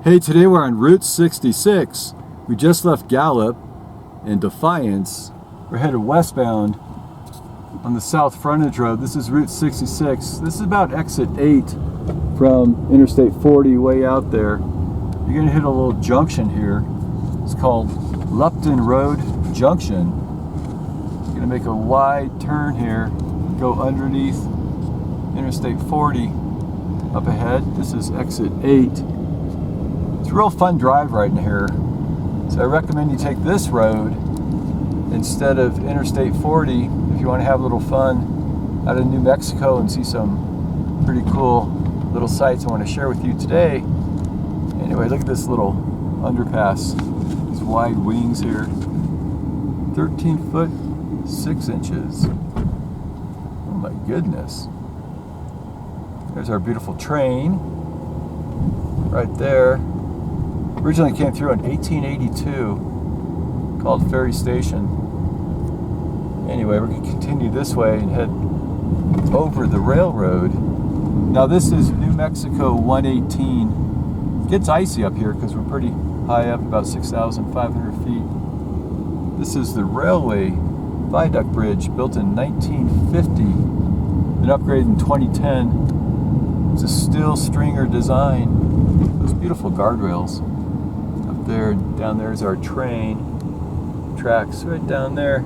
Hey, today we're on Route 66. We just left Gallup and Defiance. We're headed westbound on the south frontage road. This is Route 66. This is about exit 8 from Interstate 40 way out there. You're gonna hit a little junction here. It's called Lupton Road Junction. You're gonna make a wide turn here, go underneath Interstate 40 up ahead. This is exit 8. It's a real fun drive right in here. So I recommend you take this road instead of Interstate 40 if you want to have a little fun out of New Mexico and see some pretty cool little sights I want to share with you today. Anyway, look at this little underpass. These wide wings here. 13 foot 6 inches. Oh my goodness. There's our beautiful train right there. Originally came through in 1882, called Ferry Station. Anyway, we're going to continue this way and head over the railroad. Now this is New Mexico 118. It gets icy up here because we're pretty high up, about 6,500 feet. This is the railway viaduct bridge built in 1950, then upgraded in 2010. It's a steel stringer design. Those beautiful guardrails. There, down there is our train tracks right down there.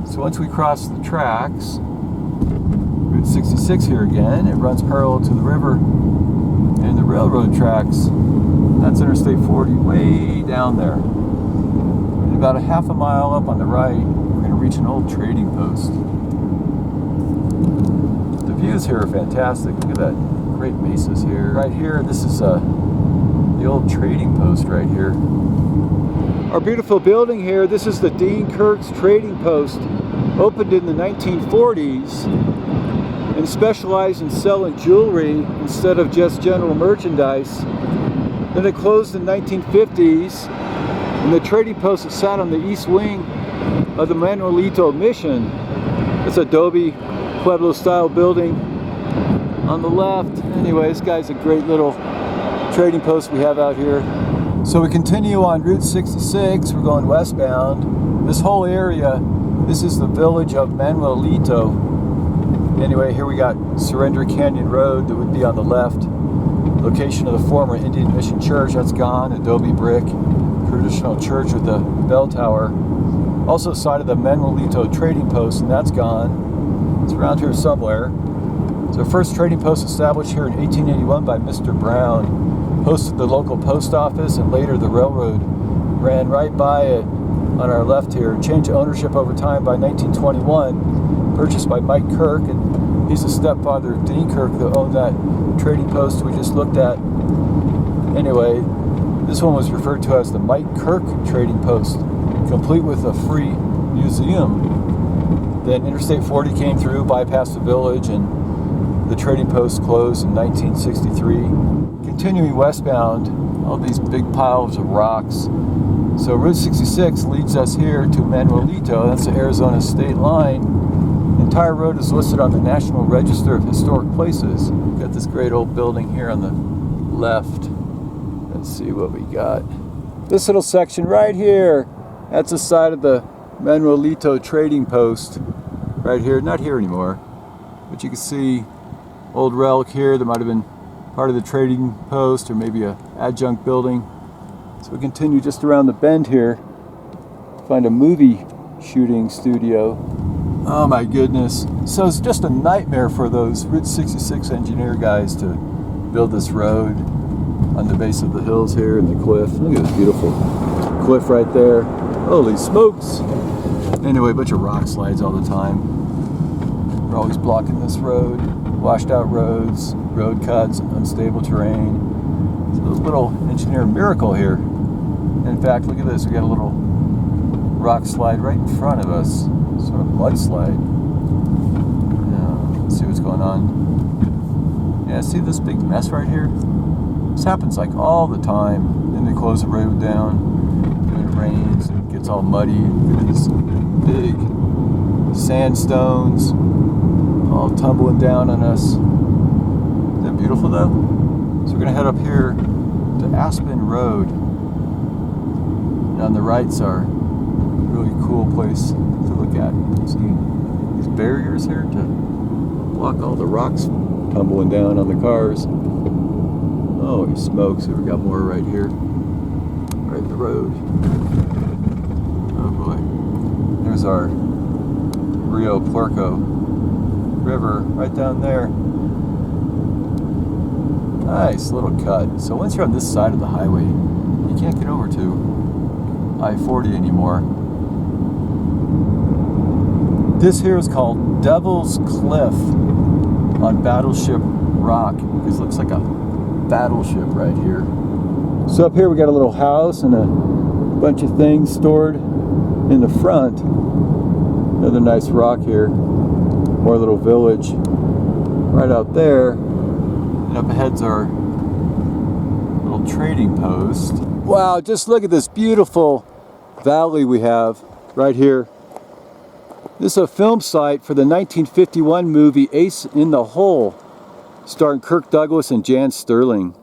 So once we cross the tracks, Route 66 here again, it runs parallel to the river and the railroad tracks. That's Interstate 40 way down there. And about a half a mile up on the right, we're going to reach an old trading post. The views here are fantastic. Look at that, great mesas here. Right here, this is the old trading post right here. Our beautiful building here, this is the Dean Kirk's trading post. Opened in the 1940s and specialized in selling jewelry instead of just general merchandise. Then it closed in the 1950s, and the trading post sat on the east wing of the Manuelito mission. It's Adobe Pueblo style building on the left. Anyway, this guy's a great little trading post we have out here. So we continue on Route 66. We're going westbound. This whole area, this is the village of Manuelito. Anyway, here we got Surrender Canyon Road that would be on the left. Location of the former Indian Mission Church, that's gone. Adobe brick, traditional church with the bell tower. Also side of the Manuelito trading post, and that's gone. It's around here somewhere. So first trading post established here in 1881 by Mr. Brown. Hosted the local post office, and later the railroad ran right by it on our left here. Changed ownership over time by 1921. Purchased by Mike Kirk, and he's the stepfather of Dean Kirk that owned that trading post we just looked at. Anyway, this one was referred to as the Mike Kirk trading post, complete with a free museum. Then Interstate 40 came through, bypassed the village, and the trading post closed in 1963. Continuing westbound, all these big piles of rocks. So Route 66 leads us here to Manuelito. That's the Arizona state line. The entire road is listed on the National Register of Historic Places. We've got this great old building here on the left. Let's see what we got. This little section right here, that's the side of the Manuelito trading post. Right here, not here anymore, but you can see old relic here that might have been part of the trading post or maybe a adjunct building. So we continue just around the bend here to find a movie shooting studio. Oh my goodness. So it's just a nightmare for those Route 66 engineer guys to build this road on the base of the hills here and the cliff. Look at this beautiful cliff right there. Holy smokes. Anyway, a bunch of rock slides all the time. We're always blocking this road. Washed out roads, road cuts, unstable terrain. It's a little engineer miracle here. In fact, look at this. We got a little rock slide right in front of us. Sort of mudslide. Let's see what's going on. Yeah, see this big mess right here? This happens like all the time. Then they close the road down. When it rains, it gets all muddy. Look at these big sandstones all tumbling down on us. Isn't that beautiful though? So we're gonna head up here to Aspen Road. And on the right's our really cool place to look at. See these barriers here to block all the rocks tumbling down on the cars. Holy smokes, we got more right here. Right in the road. Oh boy. There's our Rio Puerco River right down there. Nice little cut. So once you're on this side of the highway, you can't get over to I-40 anymore. This here is called Devil's Cliff on Battleship Rock. This looks like a battleship right here. So up here we got a little house and a bunch of things stored in the front. Another nice rock here. More little village right out there. And up ahead's our little trading post. Wow, just look at this beautiful valley we have right here. This is a film site for the 1951 movie Ace in the Hole, starring Kirk Douglas and Jan Sterling.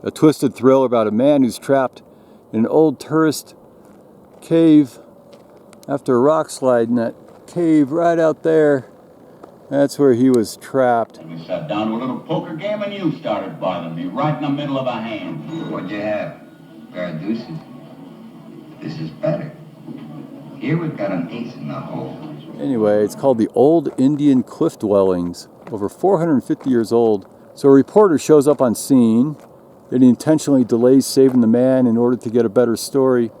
A twisted thriller about a man who's trapped in an old tourist cave after a rock slide in that cave right out there. That's where he was trapped. And we sat down to a little poker game and you started bothering me right in the middle of a hand. What'd you have? A pair of deuces? This is better. Here we've got an ace in the hole. Anyway, it's called the Old Indian Cliff Dwellings, over 450 years old. So a reporter shows up on scene, and he intentionally delays saving the man in order to get a better story.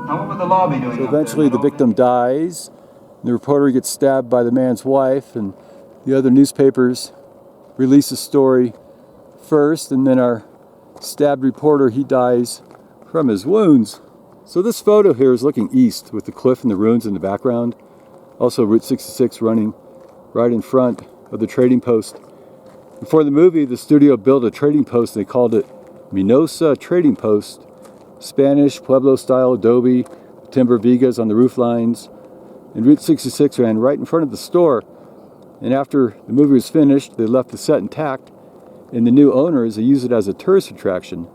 Now what would the law be doing? So eventually the victim dies, and the reporter gets stabbed by the man's wife, and the other newspapers release a story first, and then our stabbed reporter, he dies from his wounds. So this photo here is looking east with the cliff and the ruins in the background. Also Route 66 running right in front of the trading post. Before the movie, the studio built a trading post. They called it Minosa Trading Post. Spanish, Pueblo style adobe, timber vigas on the roof lines. And Route 66 ran right in front of the store. And after the movie was finished, they left the set intact. And the new owners, they used it as a tourist attraction.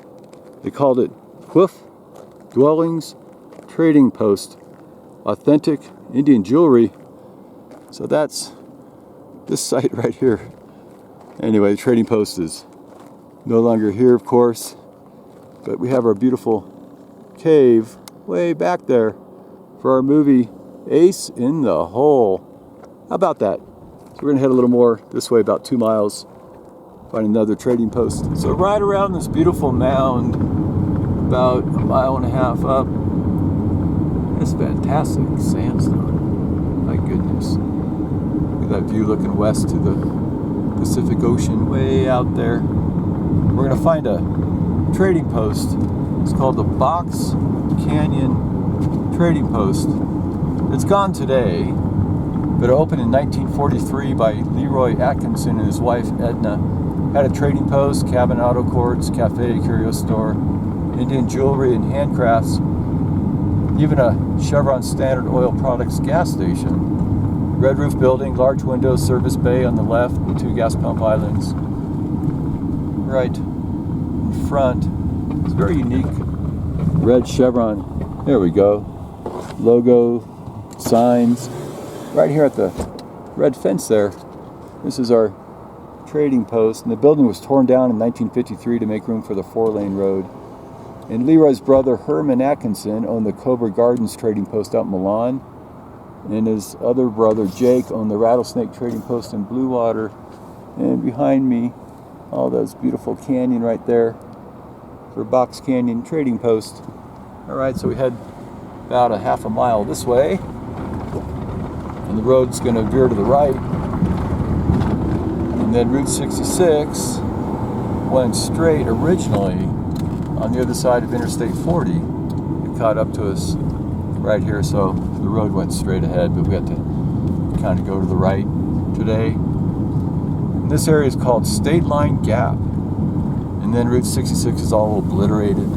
They called it Cliff Dwellings Trading Post. Authentic Indian jewelry. So that's this site right here. Anyway, the trading post is no longer here, of course. But we have our beautiful cave way back there for our movie Ace in the Hole. How about that? So we're gonna head a little more this way, about 2 miles. Find another trading post. So right around this beautiful mound, about 1.5 miles up, it's fantastic sandstone. My goodness. Look at that view looking west to the Pacific Ocean way out there. We're gonna find a trading post. It's called the Box Canyon Trading Post. It's gone today, but it opened in 1943 by Leroy Atkinson and his wife Edna. Had a trading post, cabin auto courts, cafe, curio store, Indian jewelry and handcrafts, even a Chevron Standard Oil Products gas station. Red roof building, large windows, service bay on the left, and 2 gas pump islands. Right in front, it's very unique. Red Chevron, there we go. Logo, signs, right here at the red fence there. This is our trading post, and the building was torn down in 1953 to make room for the 4-lane road. And Leroy's brother Herman Atkinson owned the Cobra Gardens trading post out in Milan, and his other brother Jake owned the Rattlesnake trading post in Blue Water. And behind me, all those beautiful canyon right there for Box Canyon Trading Post. All right, so we head about 1/2 mile this way, and the road's going to veer to the right. And then Route 66 went straight originally on the other side of Interstate 40. It caught up to us right here, so the road went straight ahead, but we had to kind of go to the right today. And this area is called State Line Gap. And then Route 66 is all obliterated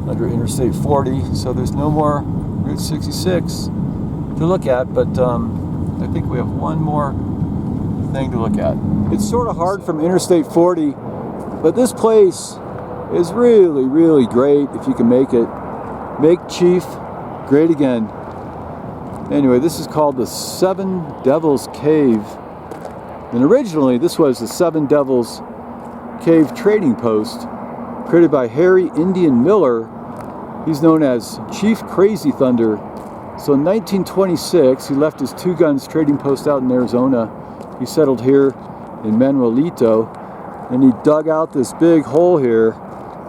under Interstate 40, so there's no more Route 66. to look at, but I think we have one more thing to look at. It's sort of hard from Interstate 40, but this place is really, really great if you can make it. Make Chief great again. Anyway, this is called the Seven Devils Cave. And originally, this was the Seven Devils Cave Trading Post, created by Harry Indian Miller. He's known as Chief Crazy Thunder. So in 1926, he left his two guns trading post out in Arizona. He settled here in Manuelito, and he dug out this big hole here,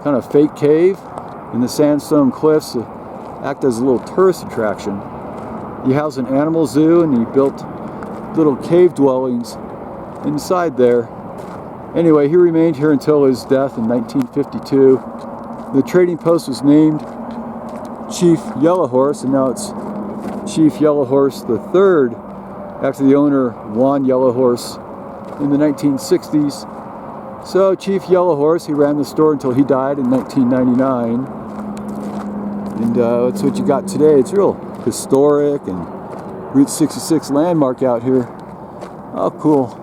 kind of fake cave in the sandstone cliffs to act as a little tourist attraction. He housed an animal zoo, and he built little cave dwellings inside there. Anyway, he remained here until his death in 1952. The trading post was named Chief Yellow Horse, and now it's Chief Yellow Horse III, after the owner Juan Yellow Horse in the 1960s. So Chief Yellow Horse, he ran the store until he died in 1999. And that's what you got today. It's real historic and Route 66 landmark out here. Oh, cool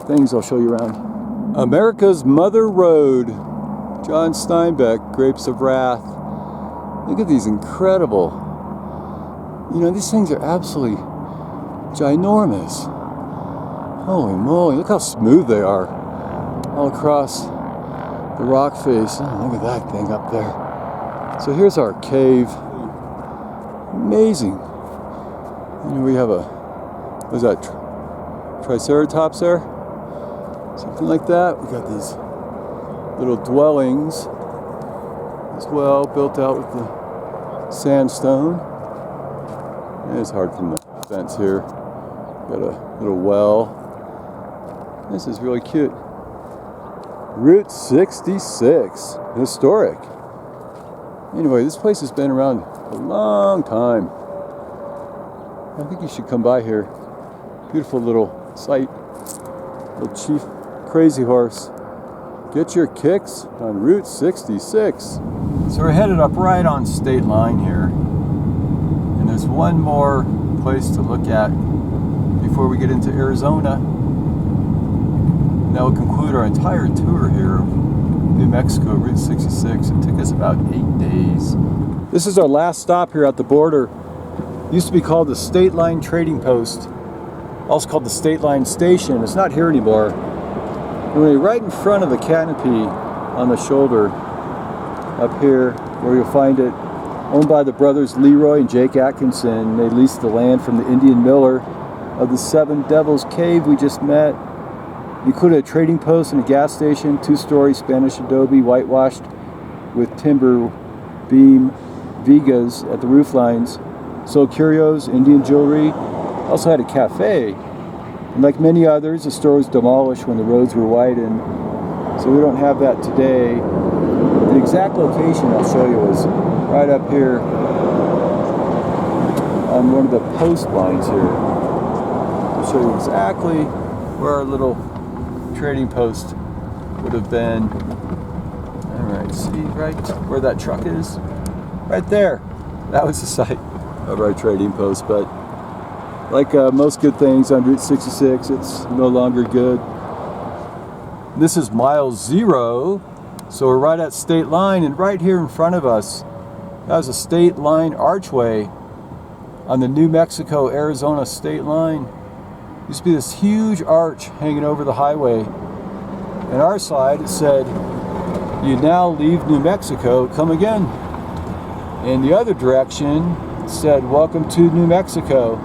things I'll show you around. America's Mother Road, John Steinbeck, Grapes of Wrath. Look at these incredible, you know, these things are absolutely ginormous. Holy moly, look how smooth they are all across the rock face. Oh, look at that thing up there. So here's our cave. Amazing. And we have a, what is that, Triceratops there? Something like that. We got these little dwellings as well, built out with the sandstone. And it's hard from the fence here. Got a little well. This is really cute. Route 66, historic. Anyway, this place has been around a long time. I think you should come by here. Beautiful little site. Little Chief Crazy Horse. Get your kicks on Route 66. So we're headed up right on state line here. And there's one more place to look at before we get into Arizona. And that will conclude our entire tour here of New Mexico, Route 66. It took us about 8 days. This is our last stop here at the border. It used to be called the State Line Trading Post, also called the State Line Station. It's not here anymore. We're right in front of the canopy on the shoulder up here where you'll find it, owned by the brothers Leroy and Jake Atkinson. They leased the land from the Indian Miller of the Seven Devils Cave we just met. Included a trading post and a gas station, 2-story Spanish adobe, whitewashed with timber beam vigas at the roof lines. Sold curios, Indian jewelry. Also had a cafe. And like many others, the store was demolished when the roads were widened. So we don't have that today. The exact location I'll show you is right up here on one of the post lines here. I'll show you exactly where our little trading post would have been. Alright, see right where that truck is? Right there. That was the site of our trading post, but like most good things on Route 66, it's no longer good. This is mile 0, so we're right at state line, and right here in front of us, that was a state line archway on the New Mexico-Arizona state line. Used to be this huge arch hanging over the highway. And our side, it said, "You now leave New Mexico, come again." And the other direction said, "Welcome to New Mexico."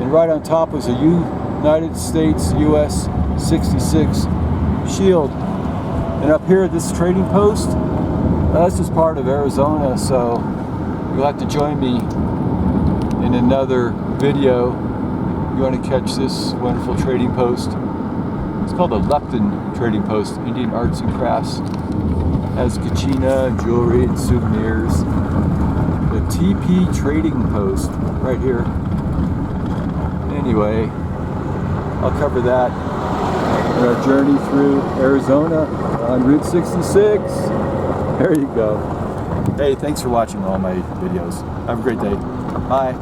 And right on top was a United States US 66 shield. And up here at this trading post, that's just part of Arizona, so you'll have to join me in another video. You want to catch this wonderful trading post. It's called a Lepton Trading Post, Indian Arts and Crafts. Has kachina and jewelry and souvenirs. The TP Trading Post right here. Anyway, I'll cover that in our journey through Arizona on Route 66. There you go. Hey, thanks for watching all my videos. Have a great day. Bye.